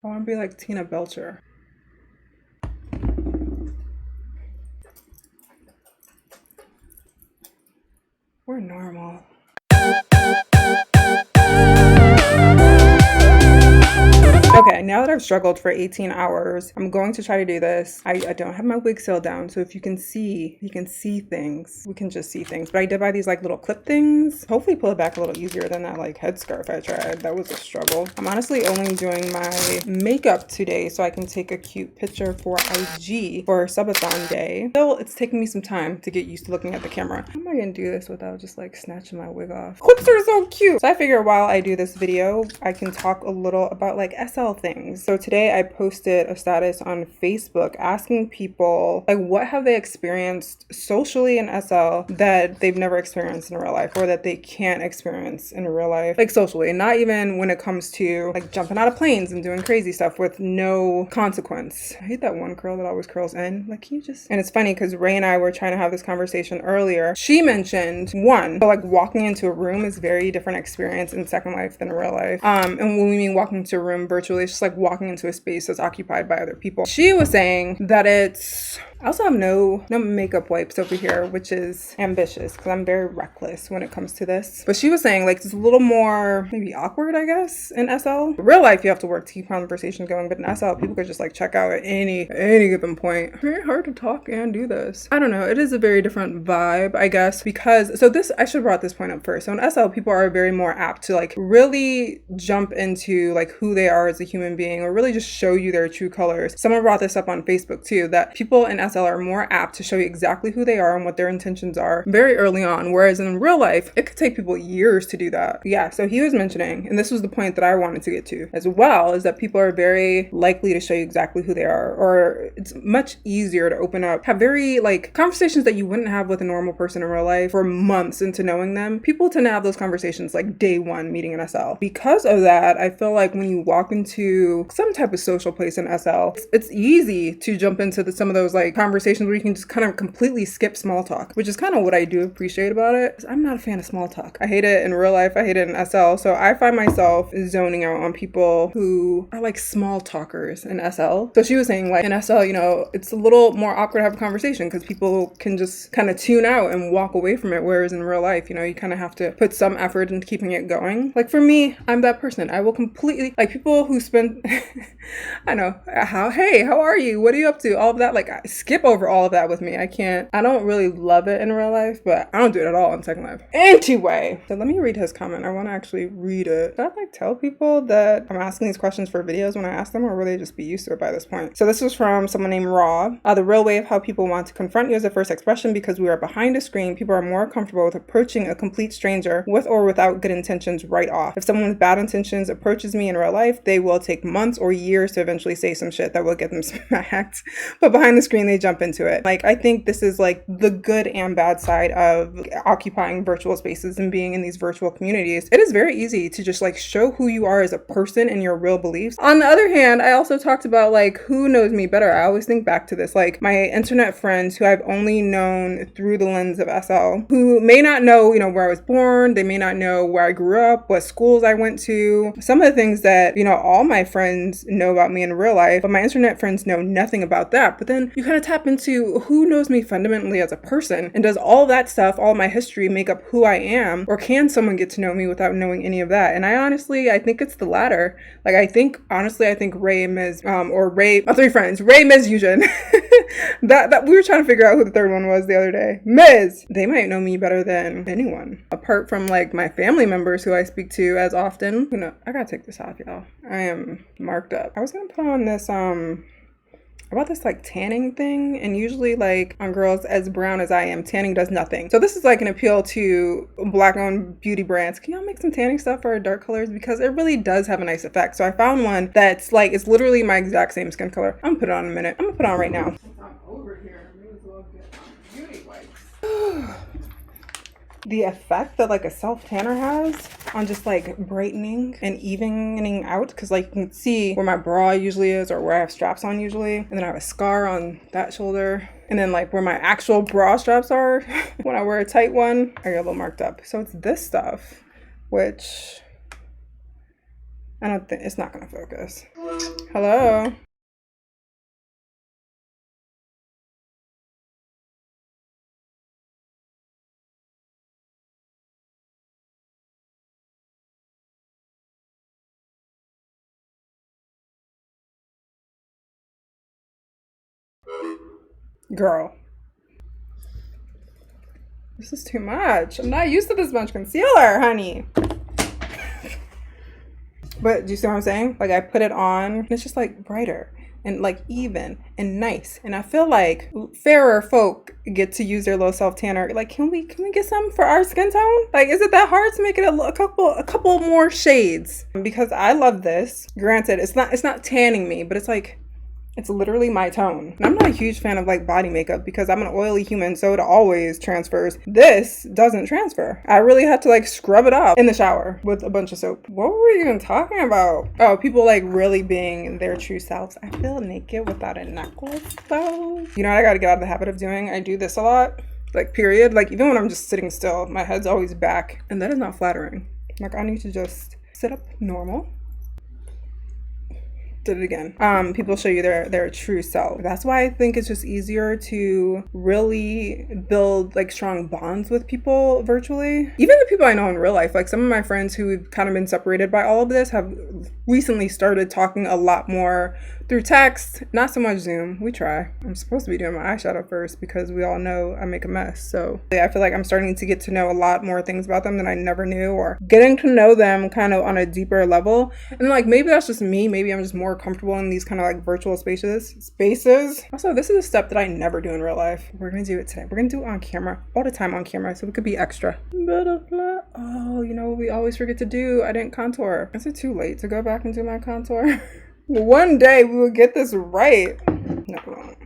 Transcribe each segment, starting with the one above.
I want to be like Tina Belcher. We're normal. Okay, now that I've struggled for 18 hours, I'm going to try to do this. I don't have my wig seal down, so if you can see things. We can just see things. But I did buy these like little clip things. Hopefully pull it back a little easier than that like headscarf I tried. That was a struggle. I'm honestly only doing my makeup today so I can take a cute picture for IG for subathon day. Still, it's taking me some time to get used to looking at the camera. How am I gonna do this without just like snatching my wig off? Clips are so cute. So I figure while I do this video, I can talk a little about like SL things. So today I posted a status on Facebook asking people like what have they experienced socially in SL that they've never experienced in real life, or that they can't experience in real life, like socially, not even when it comes to like jumping out of planes and doing crazy stuff with no consequence. I hate that one curl that always curls in. Like, can you just... And it's funny because Ray and I were trying to have this conversation earlier. She mentioned one, so like walking into a room is very different experience in Second Life than in real life. And when we mean walking into a room virtually, it's just like walking into a space that's occupied by other people. She was saying that it's... I also have no makeup wipes over here, which is ambitious because I'm very reckless when it comes to this. But she was saying like it's a little more maybe awkward, I guess, in SL. In real life, you have to work to keep conversations going, but in SL, people could just like check out at any given point. Very hard to talk and do this. I don't know. It is a very different vibe, I guess, because I should have brought this point up first. So in SL, people are very more apt to like really jump into like who they are as a human being, or really just show you their true colors. Someone brought this up on Facebook too, that people in SL are more apt to show you exactly who they are and what their intentions are very early on, whereas in real life it could take people years to do that. Yeah, so he was mentioning, and this was the point that I wanted to get to as well, is that people are very likely to show you exactly who they are, or it's much easier to open up, have very like conversations that you wouldn't have with a normal person in real life for months into knowing them. People tend to have those conversations like day one meeting in SL. Because of that, I feel like when you walk into some type of social place in SL, it's easy to jump into some of those like conversations where you can just kind of completely skip small talk, which is kind of what I do appreciate about it. I'm not a fan of small talk. I hate it in real life. I hate it in SL. So I find myself zoning out on people who are like small talkers in SL. So she was saying like in SL, you know, it's a little more awkward to have a conversation because people can just kind of tune out and walk away from it. Whereas in real life, you know, you kind of have to put some effort into keeping it going. Like for me, I'm that person. I will completely, like people who spend, I know, hey, how are you? What are you up to? All of that, like I skip over all of that with me. I don't really love it in real life, but I don't do it at all in Second Life. Anyway, so let me read his comment. I want to actually read it. Should I like tell people that I'm asking these questions for videos when I ask them, or will they just be used to it by this point? So this was from someone named Raw. The real way of how people want to confront you is the first expression. Because we are behind a screen, people are more comfortable with approaching a complete stranger with or without good intentions right off. If someone with bad intentions approaches me in real life, they will take months or years to eventually say some shit that will get them smacked. But behind the screen, they jump into it. Like, I think this is like the good and bad side of occupying virtual spaces and being in these virtual communities. It is very easy to just like show who you are as a person and your real beliefs. On the other hand, I also talked about like who knows me better. I always think back to this, like my internet friends who I've only known through the lens of SL, who may not know, you know, where I was born. They may not know where I grew up, what schools I went to, some of the things that, you know, all my friends know about me in real life, but my internet friends know nothing about that. But then you kind of tap into who knows me fundamentally as a person, and does all that stuff, all my history, make up who I am, or can someone get to know me without knowing any of that? And I think it's the latter. Like I think Ray and Miz, or Ray, my three friends, Ray, Miz, Eugen, that we were trying to figure out who the third one was the other day. Miz, they might know me better than anyone, apart from like my family members who I speak to as often. You know, I gotta take this off, y'all. I am marked up. I was gonna put on this about this like tanning thing, and usually like on girls as brown as I am, tanning does nothing. So this is like an appeal to black owned beauty brands. Can y'all make some tanning stuff for our dark colors? Because it really does have a nice effect. So I found one that's like, it's literally my exact same skin color. I'm gonna put it on in a minute. I'm gonna put it on right now. Since I'm over here, I may as well get beauty wipes. The effect that like a self tanner has on just like brightening and evening out, because like you can see where my bra usually is, or where I have straps on usually, and then I have a scar on that shoulder, and then like where my actual bra straps are when I wear a tight one, I get a little marked up. So it's this stuff, which I don't think it's not gonna focus. Hello? Girl. This is too much. I'm not used to this much concealer, honey. But do you see what I'm saying? Like I put it on, and it's just like brighter and like even and nice. And I feel like fairer folk get to use their low self tanner. Like, can we get some for our skin tone? Like, is it that hard to make it a couple more shades? Because I love this. Granted, it's not tanning me, but it's like, it's literally my tone. And I'm not a huge fan of like body makeup because I'm an oily human, so it always transfers. This doesn't transfer. I really had to like scrub it off in the shower with a bunch of soap. What were we even talking about? Oh, people like really being their true selves. I feel naked without a necklace though. You know what I gotta get out of the habit of doing? I do this a lot. Like period. Like even when I'm just sitting still, my head's always back. And that is not flattering. Like I need to just sit up normal. Did it again. People show you their true self. That's why I think it's just easier to really build like strong bonds with people virtually. Even the people I know in real life, like some of my friends who've kind of been separated by all of this have recently started talking a lot more through text, not so much Zoom. We try. I'm supposed to be doing my eyeshadow first because we all know I make a mess. So I feel like I'm starting to get to know a lot more things about them than I never knew, or getting to know them kind of on a deeper level. And like maybe that's just me. Maybe I'm just more comfortable in these kind of like virtual spaces. Also, this is a step that I never do in real life. We're gonna do it today. We're gonna do it on camera, all the time on camera, so it could be extra. Oh, you know what we always forget to do? I didn't contour. Is it too late to go back and do my contour? One day we will get this right. No, we won't.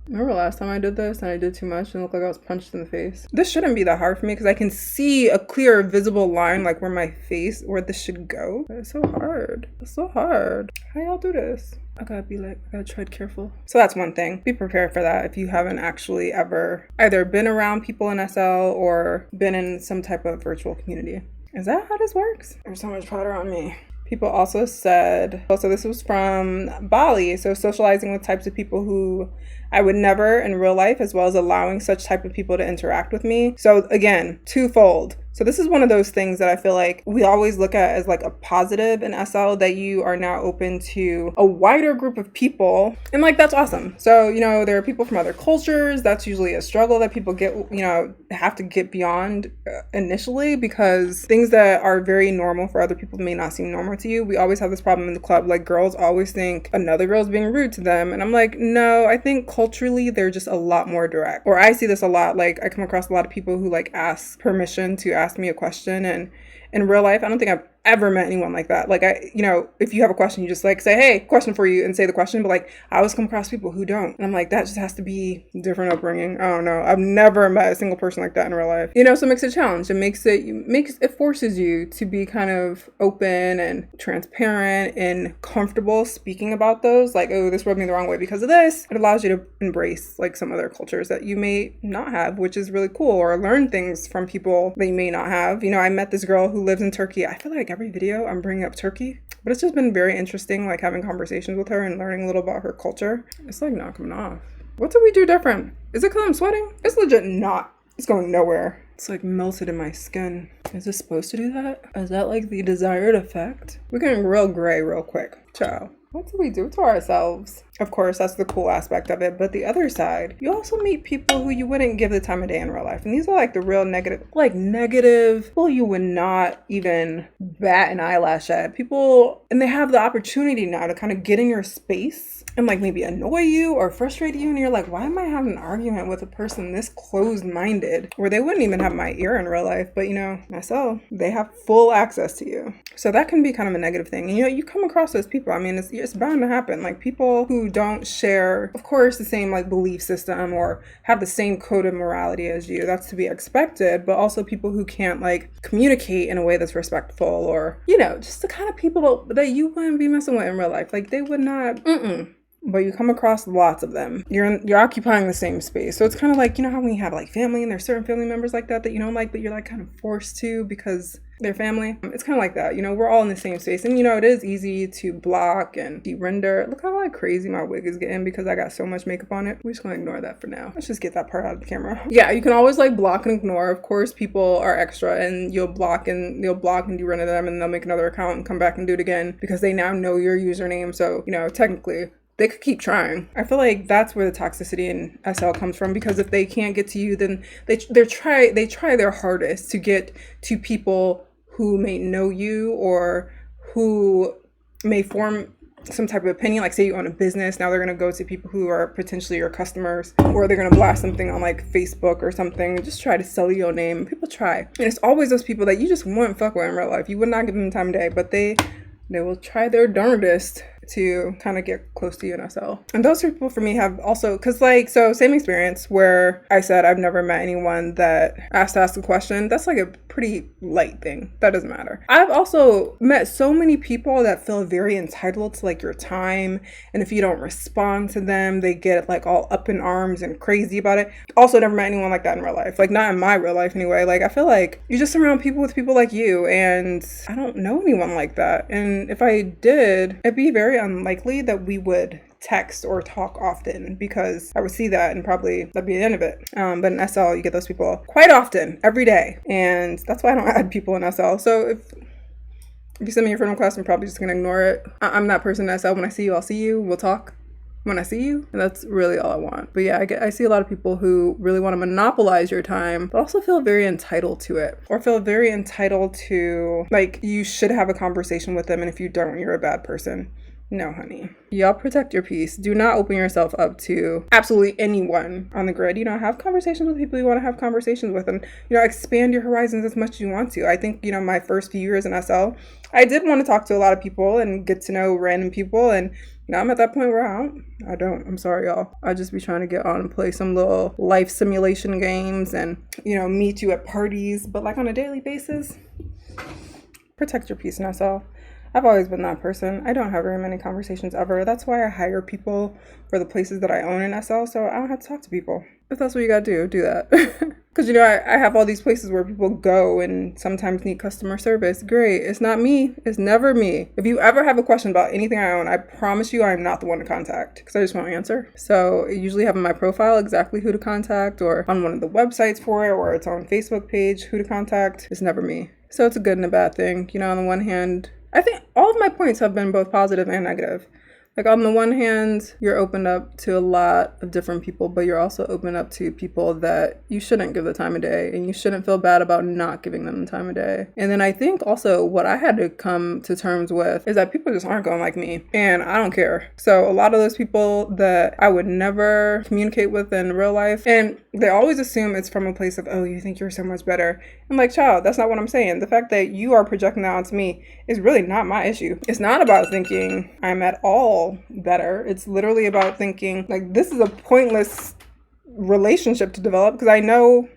Remember last time I did this and I did too much and looked like I was punched in the face? This shouldn't be that hard for me because I can see a clear visible line like where where this should go. But it's so hard. It's so hard. How y'all do this? I gotta tread careful. So that's one thing. Be prepared for that if you haven't actually ever either been around people in SL or been in some type of virtual community. Is that how this works? There's so much powder on me. People also said, so this was from Bali, so socializing with types of people who I would never in real life, as well as allowing such type of people to interact with me. So again, twofold. So this is one of those things that I feel like we always look at as like a positive in SL, that you are now open to a wider group of people. And like, that's awesome. So, you know, there are people from other cultures. That's usually a struggle that people get, you know, have to get beyond initially, because things that are very normal for other people may not seem normal to you. We always have this problem in the club. Like girls always think another girl's being rude to them. And I'm like, no, I think culturally they're just a lot more direct. Or I see this a lot. Like I come across a lot of people who like ask permission to ask me a question, and in real life I don't think I've ever met anyone like that. Like you know, if you have a question, you just like say, hey, question for you, and say the question. But like I always come across people who don't, and I'm like, that just has to be different upbringing. I don't know, I've never met a single person like that in real life, you know. So it makes it a challenge. It forces you to be kind of open and transparent and comfortable speaking about those, like, oh, this rubbed me the wrong way because of this. It allows you to embrace like some other cultures that you may not have, which is really cool, or learn things from people that you may not have. You know, I met this girl who lives in Turkey. I feel like every video I'm bringing up Turkey, but it's just been very interesting, like having conversations with her and learning a little about her culture. It's like not coming off. What did we do different? Is it because I'm sweating? It's legit not. It's going nowhere. It's like melted in my skin. Is this supposed to do that? Is that like the desired effect? We're getting real gray real quick. Ciao. What do we do to ourselves? Of course, that's the cool aspect of it. But the other side, you also meet people who you wouldn't give the time of day in real life. And these are like the real negative people you would not even bat an eyelash at. People, and they have the opportunity now to kind of get in your space and like maybe annoy you or frustrate you. And you're like, why am I having an argument with a person this closed-minded, where they wouldn't even have my ear in real life? But you know, myself, they have full access to you. So that can be kind of a negative thing. And you know, you come across those people. I mean, it's bound to happen. Like people who don't share, of course, the same like belief system or have the same code of morality as you. That's to be expected. But also people who can't like communicate in a way that's respectful, or, you know, just the kind of people that you wouldn't be messing with in real life. Like they would not, but you come across lots of them. You're occupying the same space. So it's kind of like, you know how when you have like family and there's certain family members like that you don't like, but you're like kind of forced to because they're family. It's kind of like that. You know, we're all in the same space. And, you know, it is easy to block and de-render. Look how like crazy my wig is getting because I got so much makeup on it. We're just going to ignore that for now. Let's just get that part out of the camera. Yeah, you can always like block and ignore. Of course, people are extra and you'll block and de-render them and they'll make another account and come back and do it again because they now know your username. So, you know, technically, they could keep trying. I feel like that's where the toxicity in SL comes from because if they can't get to you, then they try their hardest to get to people who may know you or who may form some type of opinion. Like say you own a business, now they're going to go to people who are potentially your customers, or they're going to blast something on like Facebook or something, just try to sell you your name. People try. And it's always those people that you just wouldn't fuck with in real life. You would not give them time of day, but they will try their darndest to kind of get close to you in SL. And those people for me have also, because like, so same experience where I said I've never met anyone that asked to ask a question. That's like a pretty light thing. That doesn't matter. I've also met so many people that feel very entitled to like your time. And if you don't respond to them, they get like all up in arms and crazy about it. Also never met anyone like that in real life. Like not in my real life anyway. Like I feel like you just surround people with people like you, and I don't know anyone like that. And if I did, it'd be very unlikely that we would text or talk often because I would see that and probably that'd be the end of it. But in SL, you get those people quite often, every day. And that's why I don't add people in SL. So if you send me your friend request, I'm probably just going to ignore it. I'm that person in SL. When I see you, I'll see you. We'll talk when I see you. And that's really all I want. But yeah, I see a lot of people who really want to monopolize your time, but also feel very entitled to it, or feel very entitled to like you should have a conversation with them. And if you don't, you're a bad person. No, honey. Y'all protect your peace. Do not open yourself up to absolutely anyone on the grid. You know, have conversations with people you want to have conversations with, and, you know, expand your horizons as much as you want to. I think, you know, my first few years in SL, I did want to talk to a lot of people and get to know random people. And now I'm at that point where I'm sorry, y'all. I just be trying to get on and play some little life simulation games and, you know, meet you at parties. But like on a daily basis, protect your peace in SL. I've always been that person. I don't have very many conversations ever. That's why I hire people for the places that I own in SL, so I don't have to talk to people. If that's what you gotta do that. Because, you know, I have all these places where people go and sometimes need customer service. Great. It's not me. It's never me. If you ever have a question about anything I own, I promise you I'm not the one to contact because I just won't answer. So I usually have in my profile exactly who to contact, or on one of the websites for it, or it's on Facebook page, who to contact. It's never me. So it's a good and a bad thing. You know, on the one hand, I think all of my points have been both positive and negative. Like on the one hand, you're opened up to a lot of different people, but you're also open up to people that you shouldn't give the time of day, and you shouldn't feel bad about not giving them the time of day. And then I think also what I had to come to terms with is that people just aren't going like me, and I don't care. So a lot of those people that I would never communicate with in real life, and they always assume it's from a place of, oh, you think you're so much better. I'm like, child, that's not what I'm saying. The fact that you are projecting that onto me is really not my issue. It's not about thinking I'm at all better. It's literally about thinking like this is a pointless relationship to develop, because I know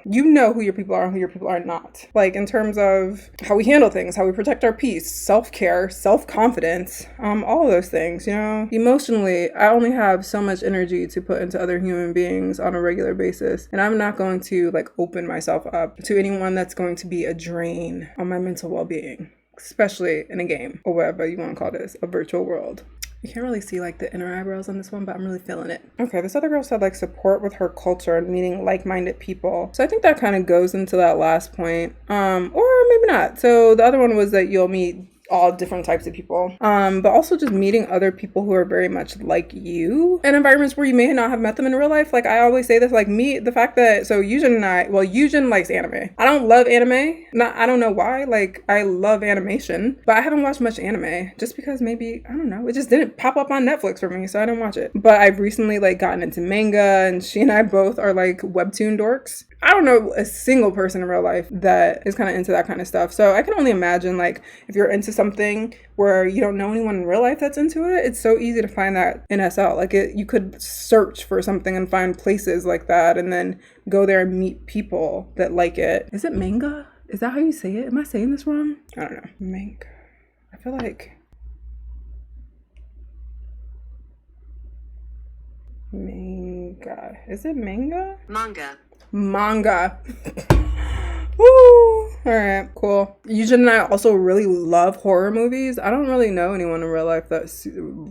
you know who your people are and who your people are not, like in terms of how we handle things, how we protect our peace, self-care, self-confidence, all of those things. You know, emotionally, I only have so much energy to put into other human beings on a regular basis, and I'm not going to like open myself up to anyone that's going to be a drain on my mental well-being, especially in a game or whatever you want to call this, a virtual world. You can't really see like the inner eyebrows on this one, but I'm really feeling it. Okay, this other girl said like support with her culture and meeting like-minded people. So I think that kind of goes into that last point, or maybe not. So the other one was that you'll meet all different types of people, but also just meeting other people who are very much like you in environments where you may not have met them in real life. Like I always say this, like the fact that, so Yujin likes anime. I don't love anime. I don't know why. Like I love animation, but I haven't watched much anime just because maybe, I don't know, it just didn't pop up on Netflix for me, so I didn't watch it. But I've recently like gotten into manga, and she and I both are like webtoon dorks. I don't know a single person in real life that is kind of into that kind of stuff. So I can only imagine like if you're into something where you don't know anyone in real life that's into it, it's so easy to find that in SL. Like you could search for something and find places like that, and then go there and meet people that like it. Is it manga? Is that how you say it? Am I saying this wrong? I don't know. Manga. I feel like Manga. Is it manga? Manga. Manga. Woo! Alright, cool. Eugene and I also really love horror movies. I don't really know anyone in real life that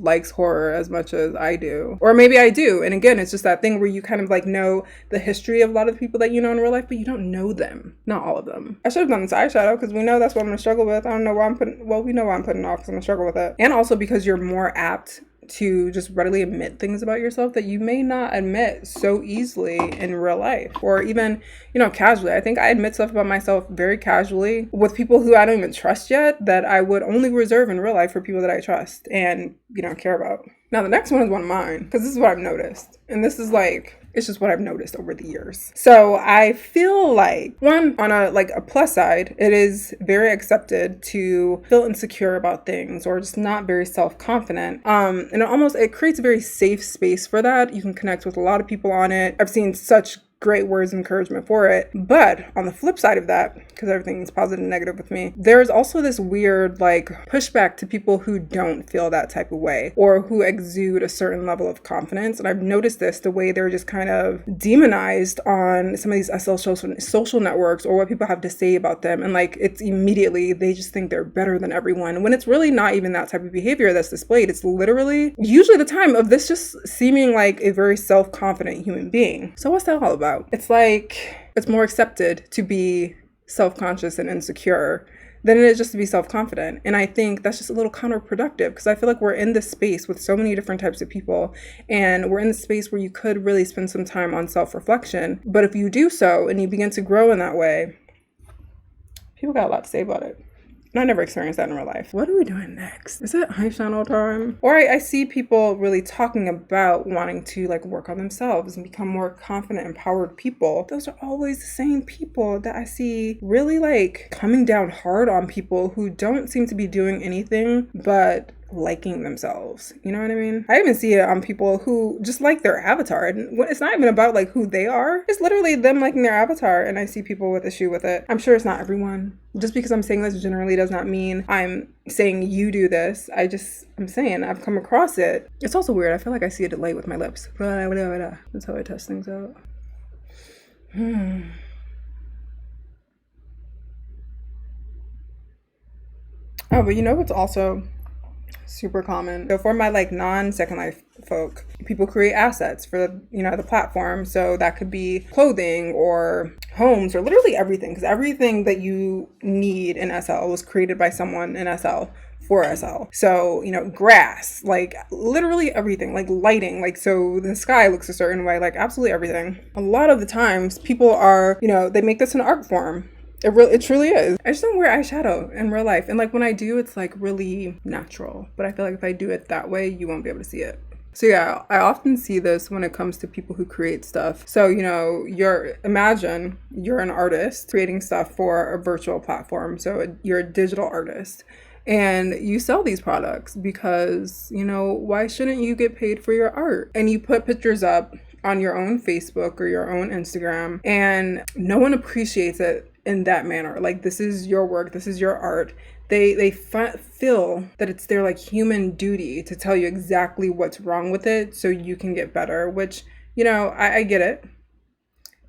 likes horror as much as I do. Or maybe I do. And again, it's just that thing where you kind of like know the history of a lot of the people that you know in real life, but you don't know them. Not all of them. I should have done this eyeshadow because we know that's what I'm going to struggle with. I don't know why I'm putting, well, we know why I'm putting it off because I'm going to struggle with it. And also because you're more apt to just readily admit things about yourself that you may not admit so easily in real life, or even, you know, casually. I think I admit stuff about myself very casually with people who I don't even trust yet that I would only reserve in real life for people that I trust and, you know, care about. Now, the next one is one of mine, because this is what I've noticed. And this is like, it's just what I've noticed over the years. So I feel like, one, on a plus side, it is very accepted to feel insecure about things or just not very self-confident. And it creates a very safe space for that. You can connect with a lot of people on it. I've seen such great words of encouragement for it. But on the flip side of that, because everything's positive and negative with me, there's also this weird like pushback to people who don't feel that type of way or who exude a certain level of confidence. And I've noticed this, the way they're just kind of demonized on some of these social networks or what people have to say about them. And like, it's immediately, they just think they're better than everyone when it's really not even that type of behavior that's displayed. It's literally usually the time of this just seeming like a very self-confident human being. So what's that all about? It's like, it's more accepted to be self-conscious and insecure than it is just to be self-confident. And I think that's just a little counterproductive because I feel like we're in this space with so many different types of people, and we're in the space where you could really spend some time on self-reflection. But if you do so and you begin to grow in that way, people got a lot to say about it. And I never experienced that in real life. What are we doing next? Is it eyeshadow time? Or I see people really talking about wanting to like work on themselves and become more confident, empowered people. Those are always the same people that I see really like coming down hard on people who don't seem to be doing anything but liking themselves. You know what I mean? I even see it on people who just like their avatar. And it's not even about like who they are. It's literally them liking their avatar. And I see people with issue with it. I'm sure it's not everyone. Just because I'm saying this generally does not mean I'm saying you do this. I'm saying I've come across it. It's also weird. I feel like I see a delay with my lips. That's how I test things out. Oh, but you know what's also super common? So for my like non-Second Life folk, people create assets for the platform. So that could be clothing or homes or literally everything, because everything that you need in SL was created by someone in SL for SL. So, grass, like literally everything, like lighting, like so the sky looks a certain way, like absolutely everything. A lot of the times people are, they make this an art form. It truly is. I just don't wear eyeshadow in real life. And like when I do, it's like really natural. But I feel like if I do it that way, you won't be able to see it. So yeah, I often see this when it comes to people who create stuff. So, imagine you're an artist creating stuff for a virtual platform. So you're a digital artist and you sell these products because, why shouldn't you get paid for your art? And you put pictures up on your own Facebook or your own Instagram, and no one appreciates it in that manner. Like, this is your work, this is your art. They feel that it's their like human duty to tell you exactly what's wrong with it so you can get better, which, I get it.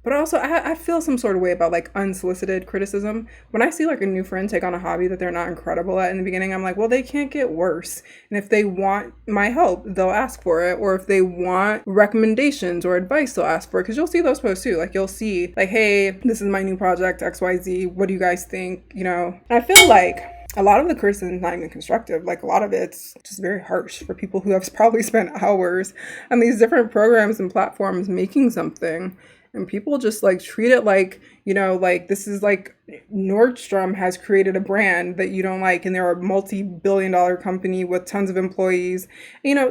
But also, I feel some sort of way about like unsolicited criticism. When I see like a new friend take on a hobby that they're not incredible at in the beginning, I'm like, well, they can't get worse. And if they want my help, they'll ask for it. Or if they want recommendations or advice, they'll ask for it. Because you'll see those posts too. Like you'll see like, hey, this is my new project, XYZ. What do you guys think? I feel like a lot of the criticism is not even constructive. Like a lot of it's just very harsh for people who have probably spent hours on these different programs and platforms making something. And people just like treat it like, like this is like Nordstrom has created a brand that you don't like, and they're a multi-billion-dollar company with tons of employees.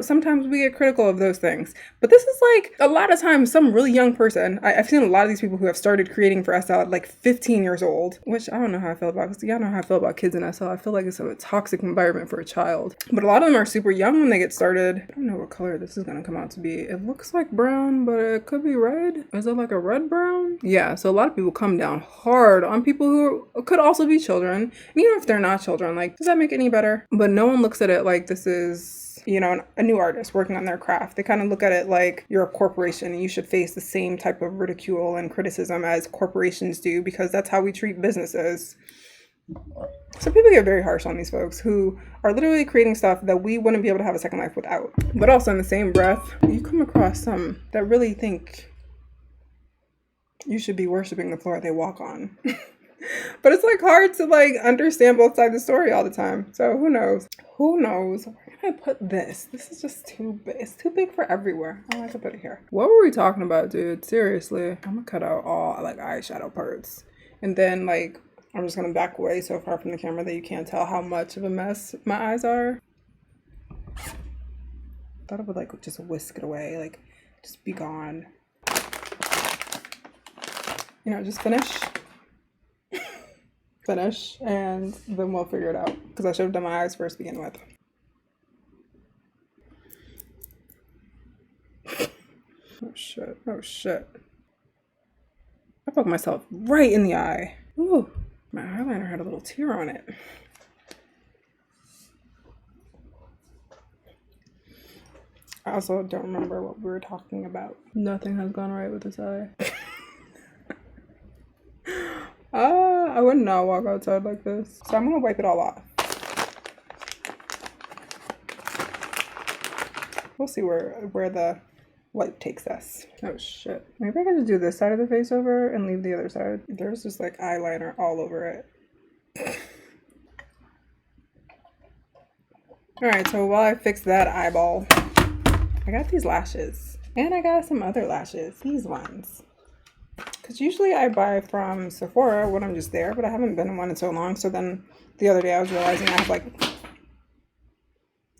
Sometimes we get critical of those things. But this is like a lot of times some really young person. I've seen a lot of these people who have started creating for SL at like 15 years old, which I don't know how I feel about, because y'all know how I feel about kids in SL. I feel like it's a toxic environment for a child. But a lot of them are super young when they get started. I don't know what color this is going to come out to be. It looks like brown, but it could be red. Is it like a red brown? Yeah, so a lot of people come down hard on people who could also be children. And even if they're not children, like, does that make it any better? But no one looks at it like this is you know, a new artist working on their craft. They kind of look at it like you're a corporation and you should face the same type of ridicule and criticism as corporations do, because that's how we treat businesses. So people get very harsh on these folks who are literally creating stuff that we wouldn't be able to have a second life without. But also in the same breath, you come across some that really think you should be worshiping the floor they walk on. But it's like hard to like understand both sides of the story all the time. So who knows? Who knows? Where can I put this? This is just too big. It's too big for everywhere. Oh, I can put it here. What were we talking about, dude? Seriously. I'm gonna cut out all like eyeshadow parts. And then like I'm just gonna back away so far from the camera that you can't tell how much of a mess my eyes are. Thought I would like just whisk it away, like just be gone. You know, just finish, and then we'll figure it out. Because I should have done my eyes first to begin with. Oh shit, oh shit. I poked myself right in the eye. Ooh, my eyeliner had a little tear on it. I also don't remember what we were talking about. Nothing has gone right with this eye. I would not walk outside like this. So I'm gonna wipe it all off. We'll see where the wipe takes us. Oh shit. Maybe I can just do this side of the face over and leave the other side. There's just like eyeliner all over it. Alright, so while I fix that eyeball, I got these lashes. And I got some other lashes. These ones. Because usually I buy from Sephora when I'm just there, but I haven't been in one in so long. So then the other day I was realizing I have like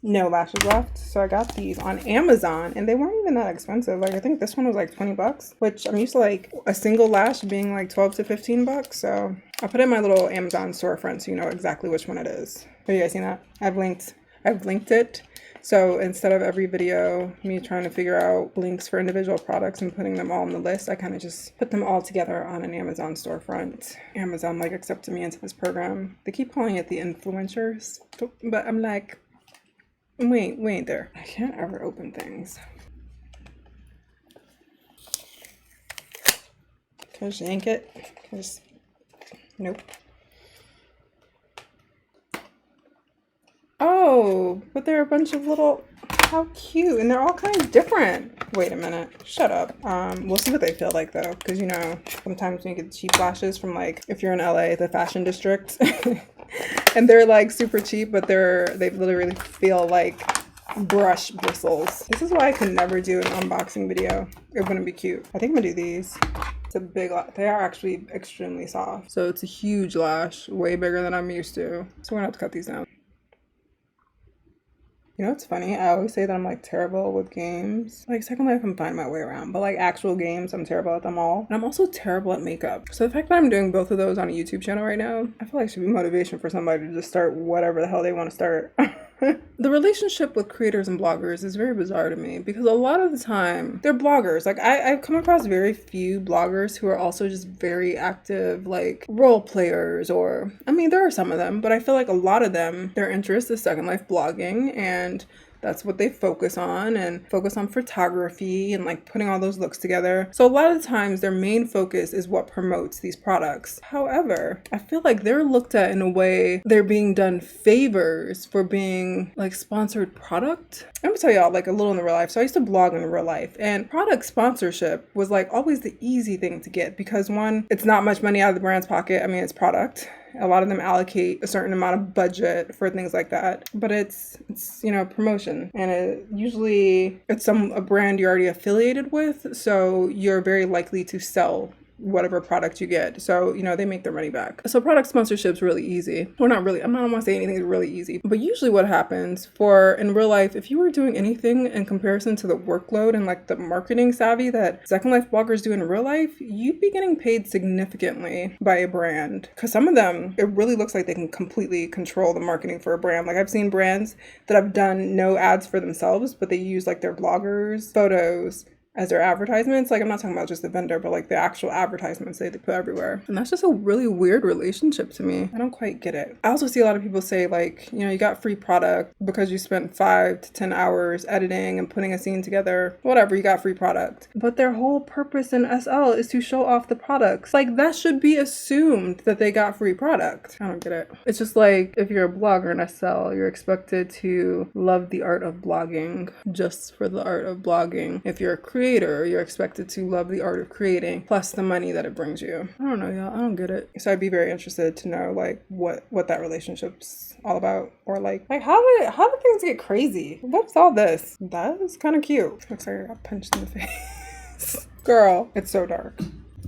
no lashes left. So I got these on Amazon and they weren't even that expensive. Like I think this one was like 20 bucks, which I'm used to like a single lash being like 12 to 15 bucks. So I'll put it in my little Amazon storefront so you know exactly which one it is. Have you guys seen that? I've linked it. So instead of every video, me trying to figure out links for individual products and putting them all on the list, I kind of just put them all together on an Amazon storefront. Amazon like accepted me into this program. They keep calling it the influencers, but I'm like, wait there. I can't ever open things. Can I just yank it? Nope. Oh, but they're a bunch of little, how cute. And they're all kind of different. Wait a minute. Shut up. We'll see what they feel like though. Because you know, sometimes when you get cheap lashes from like, if you're in LA, the fashion district. And they're like super cheap, but they literally feel like brush bristles. This is why I could never do an unboxing video. It wouldn't be cute. I think I'm gonna do these. It's a big lash. They are actually extremely soft. So it's a huge lash, way bigger than I'm used to. So we're gonna have to cut these down. You know what's funny? I always say that I'm like terrible with games. Like Second Life, I'm finding my way around. But like actual games, I'm terrible at them all. And I'm also terrible at makeup. So the fact that I'm doing both of those on a YouTube channel right now, I feel like should be motivation for somebody to just start whatever the hell they want to start. The relationship with creators and bloggers is very bizarre to me because a lot of the time they're bloggers. Like I've come across very few bloggers who are also just very active, like role players, or I mean, there are some of them, but I feel like a lot of them, their interest is Second Life blogging, and that's what they focus on, and focus on photography and like putting all those looks together. So a lot of the times their main focus is what promotes these products. However, I feel like they're looked at in a way they're being done favors for being like sponsored product. I'm gonna tell y'all like a little in the real life. So I used to blog in real life, and product sponsorship was like always the easy thing to get because one, it's not much money out of the brand's pocket. I mean, it's product. A lot of them allocate a certain amount of budget for things like that, but it's you know, promotion, and usually it's a brand you're already affiliated with, so you're very likely to sell whatever product you get. So, you know, they make their money back. So product sponsorship's really easy. Well, not really. I don't want to say anything is really easy, but usually what happens in real life, if you were doing anything in comparison to the workload and like the marketing savvy that Second Life bloggers do in real life, you'd be getting paid significantly by a brand. Because some of them, it really looks like they can completely control the marketing for a brand. Like I've seen brands that have done no ads for themselves, but they use like their bloggers' photos as their advertisements. Like, I'm not talking about just the vendor, but like the actual advertisements they put everywhere. And that's just a really weird relationship to me. I don't quite get it. I also see a lot of people say like, you know, you got free product because you spent 5 to 10 hours editing and putting a scene together. Whatever, you got free product. But their whole purpose in SL is to show off the products. Like, that should be assumed that they got free product. I don't get it. It's just like, if you're a blogger in SL, you're expected to love the art of blogging just for the art of blogging. If you're a creator, you're expected to love the art of creating plus the money that it brings you. I don't know, y'all. I don't get it. So I'd be very interested to know like what that relationship's all about, or like how did things get crazy? What's all this? That is kind of cute. Looks like I got punched in the face. Girl, it's so dark.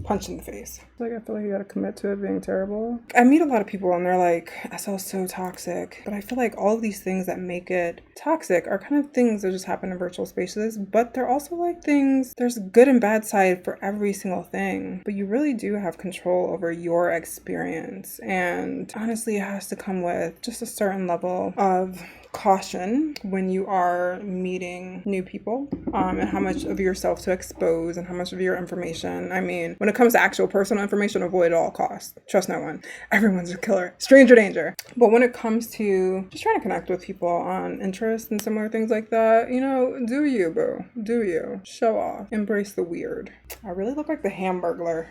Punch in the face. Like, I feel like you gotta commit to it being terrible. I meet a lot of people and they're like, SL is so toxic. But I feel like all of these things that make it toxic are kind of things that just happen in virtual spaces. But they're also like things, there's good and bad side for every single thing. But you really do have control over your experience. And honestly, it has to come with just a certain level of caution when you are meeting new people, and how much of yourself to expose and how much of your information. I mean, when it comes to actual personal information, avoid at all costs. Trust no one. Everyone's a killer. Stranger danger. But when it comes to just trying to connect with people on interests and similar things like that, you know, do you, boo. Do you. Show off. Embrace the weird. I really look like the Hamburglar.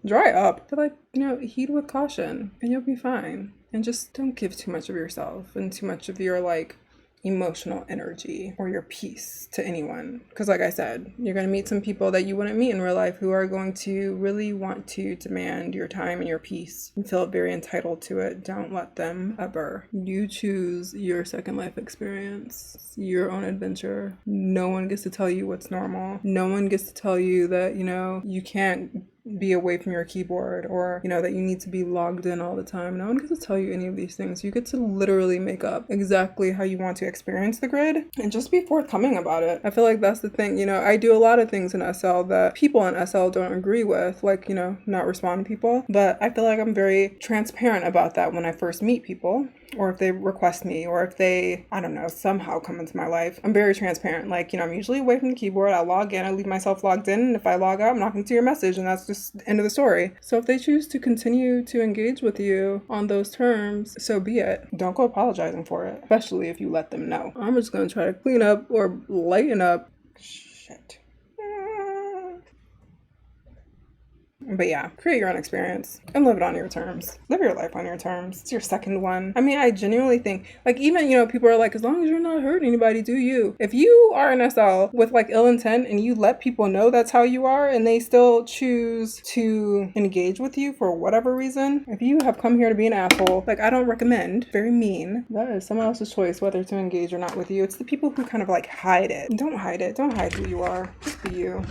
Dry up. But like, you know, heed with caution and you'll be fine. And just don't give too much of yourself and too much of your like emotional energy or your peace to anyone. Because like I said, you're going to meet some people that you wouldn't meet in real life who are going to really want to demand your time and your peace and feel very entitled to it. Don't let them ever. You choose your second life experience, your own adventure. No one gets to tell you what's normal. No one gets to tell you that, you know, you can't be away from your keyboard, or, you know, that you need to be logged in all the time. No one gets to tell you any of these things. You get to literally make up exactly how you want to experience the grid and just be forthcoming about it. I feel like that's the thing. You know, I do a lot of things in SL that people in SL don't agree with, like, you know, not respond to people. But I feel like I'm very transparent about that when I first meet people, or if they request me, or if they, I don't know, somehow come into my life. I'm very transparent. Like, you know, I'm usually away from the keyboard. I log in, I leave myself logged in, and if I log out, I'm not going to see your message, and that's just the end of the story. So if they choose to continue to engage with you on those terms, so be it. Don't go apologizing for it, especially if you let them know. I'm just going to try to clean up or lighten up. Shit. But yeah, create your own experience and live it on your terms. Live your life on your terms. It's your second one. I mean, I genuinely think, like, even, you know, people are like, as long as you're not hurting anybody, do you? If you are an SL with like ill intent and you let people know that's how you are and they still choose to engage with you for whatever reason, if you have come here to be an asshole, like, I don't recommend, very mean. That is someone else's choice whether to engage or not with you. It's the people who kind of like hide it. Don't hide it. Don't hide who you are. Just be you.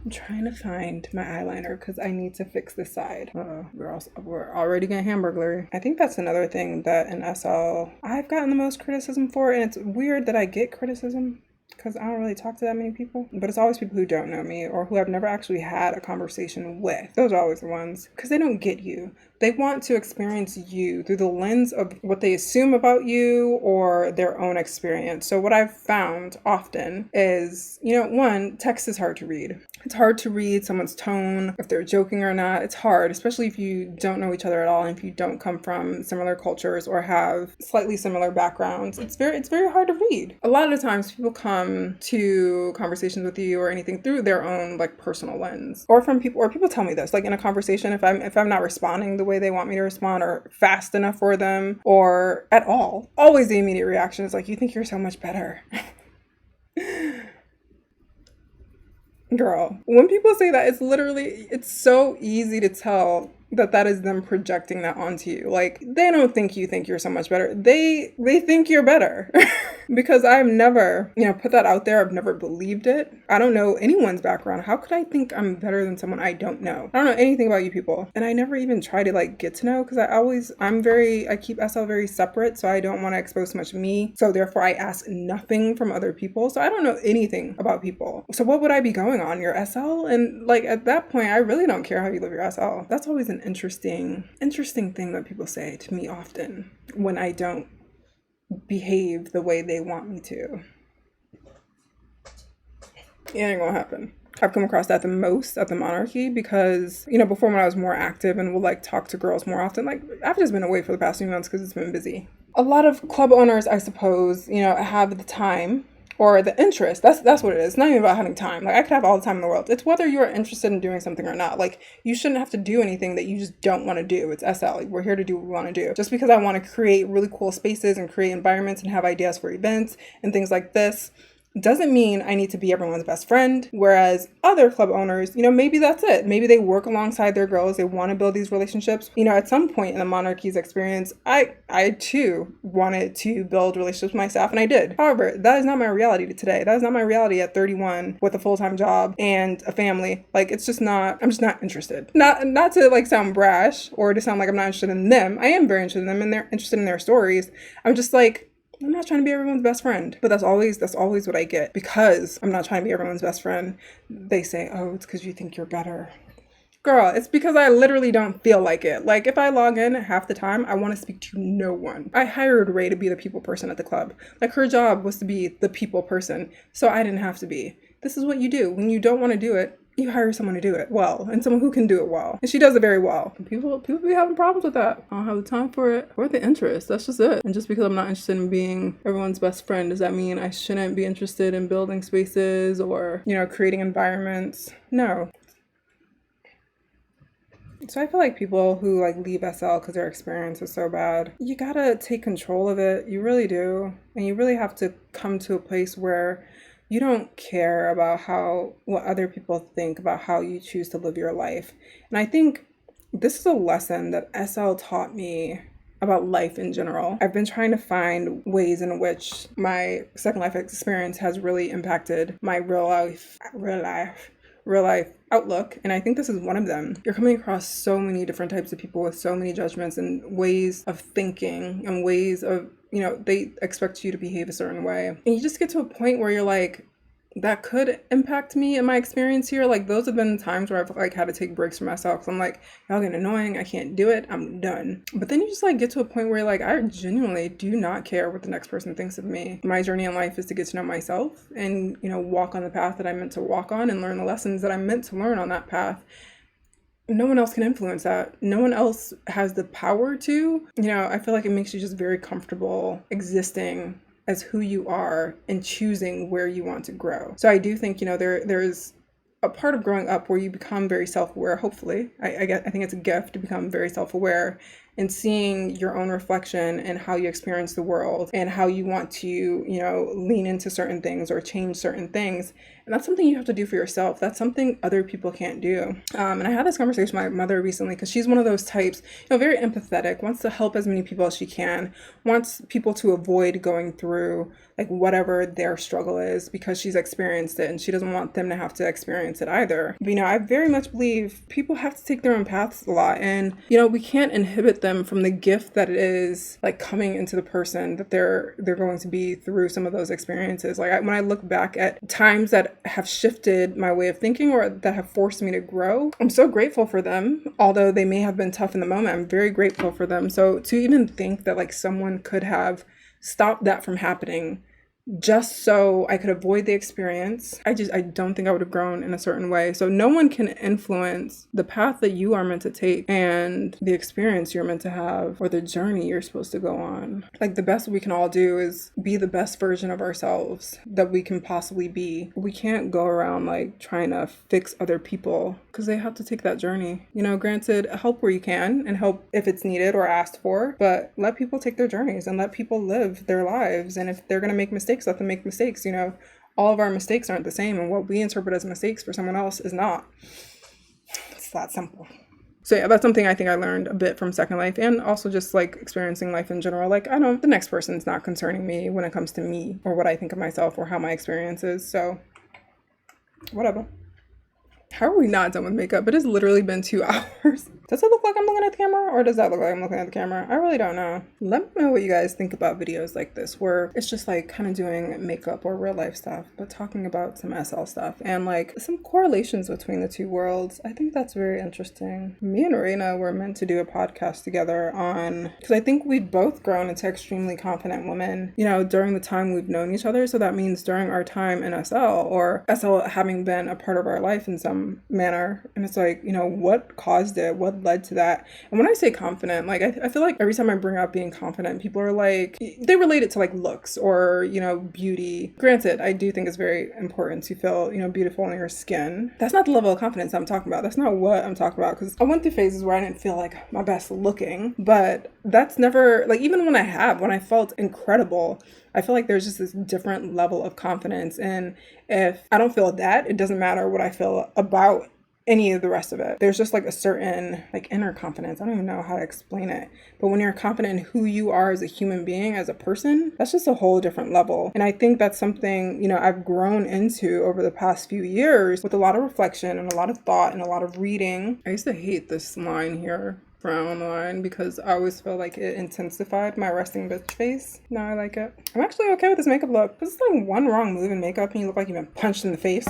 I'm trying to find my eyeliner because I need to fix this side. We're already getting hamburglar. I think that's another thing that in SL I've gotten the most criticism for, and it's weird that I get criticism because I don't really talk to that many people, but it's always people who don't know me or who I've never actually had a conversation with. Those are always the ones, because they don't get you. They want to experience you through the lens of what they assume about you or their own experience. So what I've found often is, you know, one, text is hard to read. It's hard to read someone's tone, if they're joking or not. It's hard, especially if you don't know each other at all and if you don't come from similar cultures or have slightly similar backgrounds. It's very hard to read. A lot of the times people come to conversations with you or anything through their own like personal lens, or people tell me this, like in a conversation, if I'm not responding the way they want me to respond or fast enough for them or at all, always the immediate reaction is like, you think you're so much better. Girl, when people say that, it's so easy to tell that is them projecting that onto you. Like, they don't think you think you're so much better. They think you're better. Because I've never, you know, put that out there. I've never believed it. I don't know anyone's background. How could I think I'm better than someone I don't know? I don't know anything about you people. And I never even try to like get to know, because I keep SL very separate. So I don't want to expose so much of me. So therefore I ask nothing from other people. So I don't know anything about people. So what would I be going on? Your SL? And like at that point, I really don't care how you live your SL. That's always an interesting thing that people say to me often when I don't behave the way they want me to. It ain't gonna happen. I've come across that the most at the Monarchy because, before when I was more active and would like talk to girls more often, like I've just been away for the past few months because it's been busy. A lot of club owners, I suppose, have the time or the interest. That's what it is. It's not even about having time. Like I could have all the time in the world. It's whether you're interested in doing something or not. Like you shouldn't have to do anything that you just don't want to do. It's SL. Like, we're here to do what we want to do. Just because I want to create really cool spaces and create environments and have ideas for events and things like this doesn't mean I need to be everyone's best friend. Whereas other club owners, maybe that's it. Maybe they work alongside their girls. They want to build these relationships. At some point in the Monarchy's experience, I too wanted to build relationships with my staff, and I did. However, that is not my reality today. That is not my reality at 31 with a full-time job and a family. Like, it's just not, I'm just not interested. Not to like sound brash or to sound like I'm not interested in them. I am very interested in them and they're interested in their stories. I'm just like, I'm not trying to be everyone's best friend. But that's always what I get. Because I'm not trying to be everyone's best friend, they say, oh, it's because you think you're better. Girl, it's because I literally don't feel like it. Like, if I log in half the time, I want to speak to no one. I hired Ray to be the people person at the club. Like, her job was to be the people person. So I didn't have to be. This is what you do. When you don't want to do it, you hire someone to do it well, and someone who can do it well. And she does it very well. And people be having problems with that. I don't have the time for it or the interest. That's just it. And just because I'm not interested in being everyone's best friend, does that mean I shouldn't be interested in building spaces or, creating environments? No. So I feel like people who like leave SL because their experience is so bad, you gotta take control of it. You really do. And you really have to come to a place where you don't care about what other people think about how you choose to live your life. And I think this is a lesson that SL taught me about life in general. I've been trying to find ways in which my Second Life experience has really impacted my real life outlook, and I think this is one of them. You're coming across so many different types of people with so many judgments and ways of thinking and ways of, they expect you to behave a certain way. And you just get to a point where you're like, that could impact me in my experience here. Like, those have been times where I've like had to take breaks for myself because I'm like, y'all getting annoying, I can't do it, I'm done. But then you just like get to a point where you're like, I genuinely do not care what the next person thinks of me. My journey in life is to get to know myself and, walk on the path that I'm meant to walk on and learn the lessons that I'm meant to learn on that path. No one else can influence that. No one else has the power to. I feel like it makes you just very comfortable existing as who you are and choosing where you want to grow. So I do think, there's a part of growing up where you become very self-aware, hopefully. I think it's a gift to become very self-aware and seeing your own reflection and how you experience the world and how you want to, lean into certain things or change certain things. And that's something you have to do for yourself. That's something other people can't do. And I had this conversation with my mother recently because she's one of those types, very empathetic, wants to help as many people as she can, wants people to avoid going through like whatever their struggle is because she's experienced it and she doesn't want them to have to experience it either. But, I very much believe people have to take their own paths a lot. And, we can't inhibit them from the gift that it is like coming into the person that they're going to be through some of those experiences. Like when I look back at times that have shifted my way of thinking or that have forced me to grow, I'm so grateful for them. Although they may have been tough in the moment, I'm very grateful for them. So to even think that like someone could have stopped that from happening just so I could avoid the experience, I don't think I would have grown in a certain way. So no one can influence the path that you are meant to take and the experience you're meant to have or the journey you're supposed to go on. Like the best we can all do is be the best version of ourselves that we can possibly be. We can't go around like trying to fix other people because they have to take that journey. Granted, help where you can and help if it's needed or asked for, but let people take their journeys and let people live their lives. And if they're going to make mistakes, let them make mistakes. All of our mistakes aren't the same, and what we interpret as mistakes for someone else is not. It's that simple. So yeah, that's something I think I learned a bit from Second Life and also just like experiencing life in general. Like the next person's not concerning me when it comes to me or what I think of myself or how my experience is. So whatever. How are we not done with makeup? It has literally been 2 hours. Does it look like I'm looking at the camera, or does that look like I'm looking at the camera? I really don't know. Let me know what you guys think about videos like this, where it's just like kind of doing makeup or real life stuff, but talking about some SL stuff and like some correlations between the two worlds. I think that's very interesting. Me and Reina were meant to do a podcast together on, because I think we've both grown into extremely confident women, you know, during the time we've known each other. So that means during our time in SL, or SL having been a part of our life in some manner. And it's like, you know, what caused it? What led to that? And when I say confident, like I feel like every time I bring up being confident, people are like, they relate it to like looks or, you know, beauty. Granted, I do think it's very important to feel, you know, beautiful in your skin. That's not the level of confidence I'm talking about. That's not what I'm talking about, because I went through phases where I didn't feel like my best looking, but that's never, like, even when I felt incredible, I feel like there's just this different level of confidence. And if I don't feel that, it doesn't matter what I feel about any of the rest of it. There's just like a certain like inner confidence. I don't even know how to explain it. But when you're confident in who you are as a human being, as a person, that's just a whole different level. And I think that's something, you know, I've grown into over the past few years with a lot of reflection and a lot of thought and a lot of reading. I used to hate this line here, frown line, because I always felt like it intensified my resting bitch face. Now I like it. I'm actually okay with this makeup look. This is like one wrong move in makeup and you look like you've been punched in the face.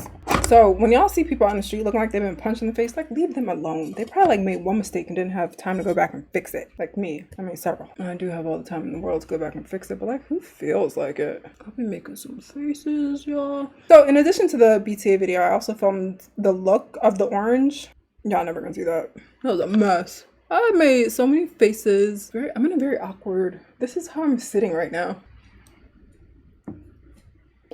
So when y'all see people on the street looking like they've been punched in the face, like, leave them alone. They probably like made one mistake and didn't have time to go back and fix it. Like me. I mean, several. I do have all the time in the world to go back and fix it, but like, who feels like it? I'll be making some faces, y'all. So in addition to the BTA video, I also filmed the look of the orange. Y'all never gonna see that. That was a mess. I made so many faces. I'm in a very awkward. This is how I'm sitting right now.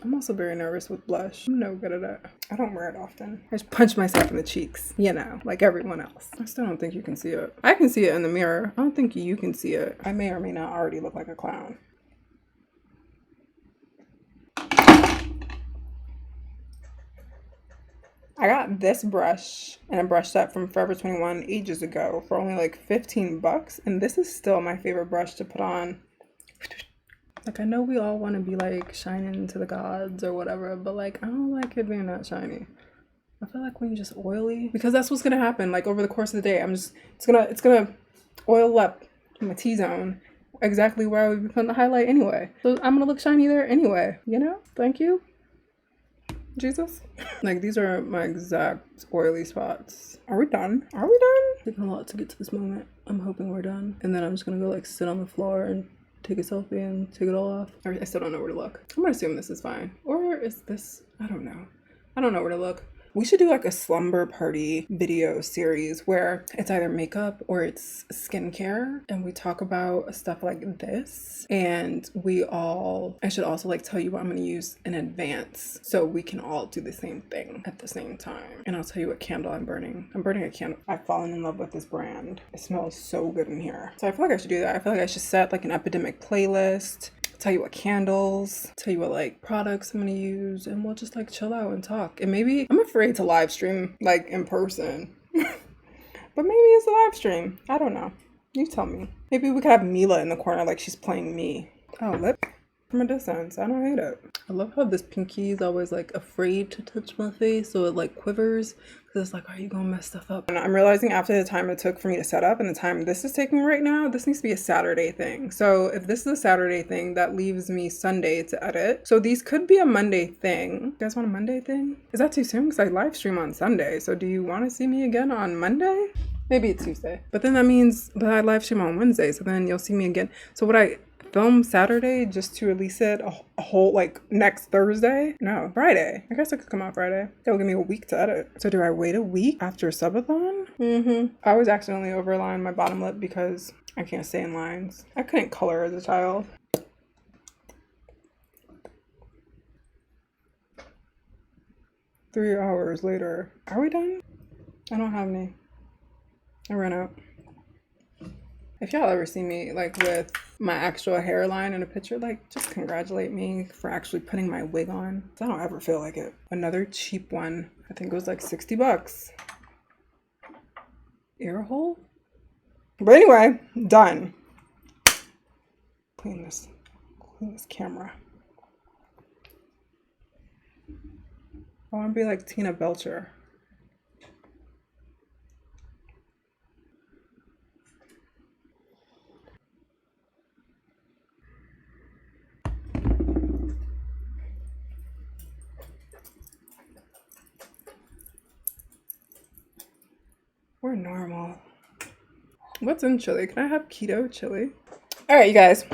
I'm also very nervous with blush. I'm no good at it. I don't wear it often. I just punch myself in the cheeks, you know, like everyone else. I still don't think you can see it. I can see it in the mirror. I don't think you can see it. I may or may not already look like a clown. I got this brush and a brush set from Forever 21 ages ago for only like 15 bucks. And this is still my favorite brush to put on. Like, I know we all want to be like shining to the gods or whatever, but like, I don't like it being that shiny. I feel like when you're just oily, because that's what's gonna happen. Like over the course of the day, it's gonna oil up my T-zone exactly where I would be putting the highlight anyway. So I'm gonna look shiny there anyway, you know? Thank you, Jesus. Like, these are my exact oily spots. Are we done? Are we done? Taking a lot to get to this moment. I'm hoping we're done. And then I'm just gonna go like sit on the floor and take a selfie and take it all off. I still don't know where to look. I'm gonna assume this is fine. Or is this, I don't know. I don't know where to look. We should do like a slumber party video series where it's either makeup or it's skincare, and we talk about stuff like this. And I should also like tell you what I'm gonna use in advance so we can all do the same thing at the same time. And I'll tell you what candle I'm burning. I'm burning a candle. I've fallen in love with this brand. It smells so good in here. So I feel like I should do that. I feel like I should set like an epidemic playlist, tell you what candles, tell you what like products I'm gonna use, and we'll just like chill out and talk. And maybe, I'm afraid to live stream like in person, but maybe it's a live stream. I don't know. You tell me. Maybe we could have Meela in the corner like she's playing me. Oh, lip from a distance. I don't hate it. I love how this pinky is always like afraid to touch my face, so it like quivers. It's like, are you gonna mess stuff up? And I'm realizing after the time it took for me to set up and the time this is taking right now, this needs to be a Saturday thing. So if this is a Saturday thing, that leaves me Sunday to edit. So these could be a Monday thing. You guys want a Monday thing? Is that too soon? Because I live stream on Sunday. So do you want to see me again on Monday? Maybe it's Tuesday. But then that means that I live stream on Wednesday. So then you'll see me again. So would I film Saturday just to release it a whole like next Thursday? No, Friday. I guess it could come out Friday. It'll give me a week to edit. So do I wait a week after subathon? I always accidentally overline my bottom lip because I can't stay in lines. I couldn't color as a child. Three hours later. Are we done? I don't have any. I ran out. If y'all ever see me like with my actual hairline in a picture, like just congratulate me for actually putting my wig on. I don't ever feel like it. Another cheap one. I think it was like 60 bucks. Ear hole? But anyway, done. Clean this camera. I want to be like Tina Belcher. normal. What's in chili? Can I have keto chili? All right, you guys.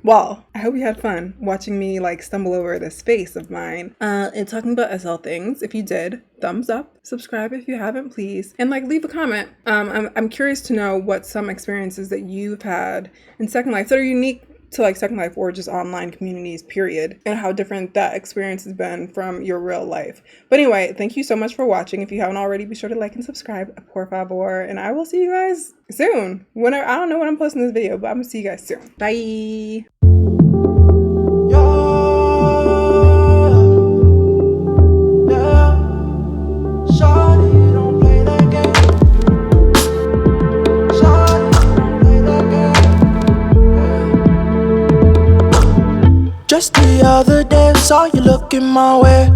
Well, I hope you had fun watching me like stumble over this face of mine and talking about SL things. If you did, thumbs up, subscribe if you haven't, please, and like leave a comment. I'm curious to know what some experiences that you've had in Second Life that are unique to like Second Life or just online communities, period, and how different that experience has been from your real life. But anyway, thank you so much for watching. If you haven't already, be sure to like and subscribe, por favor, and I will see you guys soon. Whenever, I don't know when I'm posting this video, but I'm gonna see you guys soon. Bye. Just the other day, saw you looking my way.